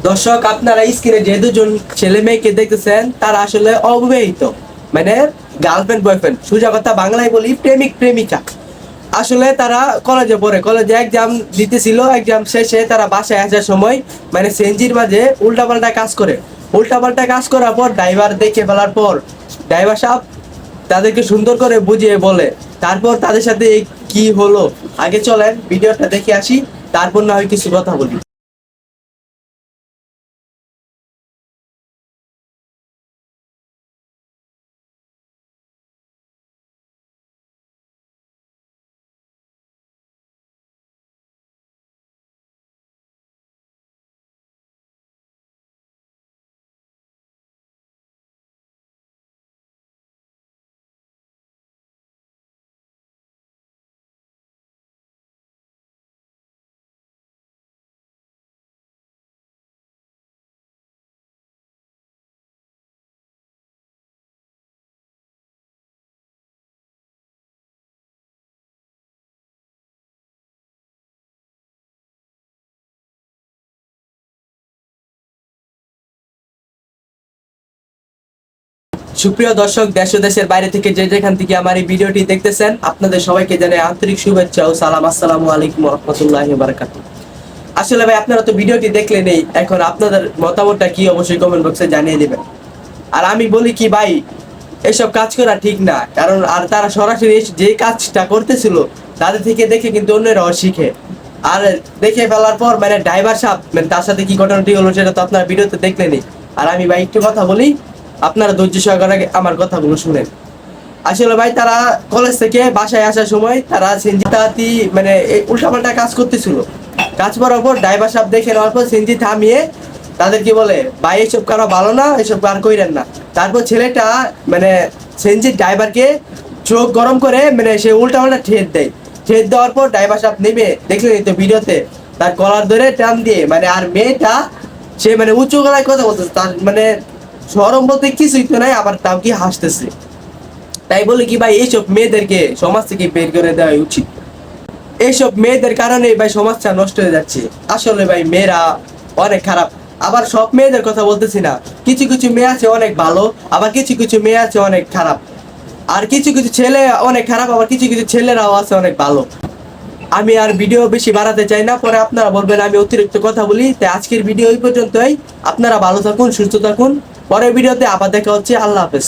দর্শক, আপনারা স্ক্রিনে যে দুজন ছেলে মেয়েকে দেখতেছেন তারা আসলে অবিবাহিত, মানে গার্লফ্রেন্ড বয়ফ্রেন্ড, সোজা কথা বাংলায় বলি প্রেমিক প্রেমিকা। আসলে তারা কলেজে পড়ে, কলেজে এক্সাম দিতেছিল, এক্সাম শেষে তারা বাসায় আসার সময় মানে সেনজির মাঝে উল্টাপাল্টা কাজ করে। উল্টাপাল্টা কাজ করার পর ড্রাইভার দেখে ফেলার পর ড্রাইভার সাহেব তাদেরকে সুন্দর করে বুঝিয়ে বলে, তারপর তাদের সাথে কি হলো আগে চলেন ভিডিওটা দেখে আসি, তারপর না হয় কিছু কথা বলি। সুপ্রিয় দর্শক, দেশ ও দেশের বাইরে থেকে যে যেখান থেকে আমার এই ভিডিওটি দেখতেছেন, আপনাদের সবাইকে জানাই আন্তরিক শুভেচ্ছা ও সালাম। আসসালামু আলাইকুম ওয়া রাহমাতুল্লাহি ওয়া বারাকাতুহু। আসলে ভাই, আপনারা তো ভিডিওটি দেখলেনই, এখন আপনাদের মতামতটা কি অবশ্যই কমেন্ট বক্সে জানিয়ে দিবেন। আর আমি বলি কি ভাই, এসব কাজ করা ঠিক না, কারণ আর তারা সরাসরি যে কাজটা করতেছিল তাদের থেকে দেখে কিন্তু অন্যরাও শিখে। আর দেখে ফেলার পর মানে ড্রাইভার সাহেব মানে তার সাথে কি ঘটনাটি হলো সেটা তো আপনারা ভিডিওতে দেখলেনই। আর আমি ভাই একটু কথা বলি, আপনারা ধৈর্য সহকারে আমার কথাগুলো শুনেন। আসলে ভাই, তারা কলেজ থেকে বাসায় আসার সময় তারা সেনজিতাতি মানে উল্টাপাল্টা কাজ করতেছিল। কাজ করার পর ড্রাইভার সাহেব দেখে নেওয়ার পর সেনজি থামিয়ে তাদেরকে বলে, ভাই এসব করা ভালো না, এসব আর কইরেন না। তারপর ছেলেটা মানে সেনজির ড্রাইভারকে চোখ গরম করে মানে সে উল্টাপাল্টা ঠেট দেয়। ঠেট দেওয়ার পর ড্রাইভার সাহেব নেমে দেখলেন তো ভিডিওতে তার কলার ধরে টান দিয়ে মানে, আর মেয়েটা সে মানে উঁচু গলায় কথা বলতেছে, তার মানে শরম বলতে কিছুই তো নাই, আবার তাও কি হাসতেছে। তাই বলে কি ভাই, এইসব মেয়েদেরকে সমাজ থেকে বের করে দেওয়া উচিত। এইসব মেয়েদের কারণে ভাই সমাজটা নষ্ট হয়ে যাচ্ছে। আসলে ভাই মেয়েরা অনেক খারাপ। আবার সব মেয়েদের কথা বলতেছি না, কিছু কিছু মেয়ে আছে অনেক ভালো, আবার কিছু কিছু মেয়ে আছে অনেক খারাপ। আর কিছু কিছু ছেলে অনেক খারাপ, আবার কিছু কিছু ছেলেরাও আছে অনেক ভালো। আমি আর ভিডিও বেশি বাড়াতে চাই না, পরে আপনারা বলবেন আমি অতিরিক্ত কথা বলি। তাই আজকের ভিডিও এই পর্যন্তই। আপনারা ভালো থাকুন, সুস্থ থাকুন। পরের ভিডিওতে আবার দেখা হচ্ছে। আল্লাহ হাফেজ।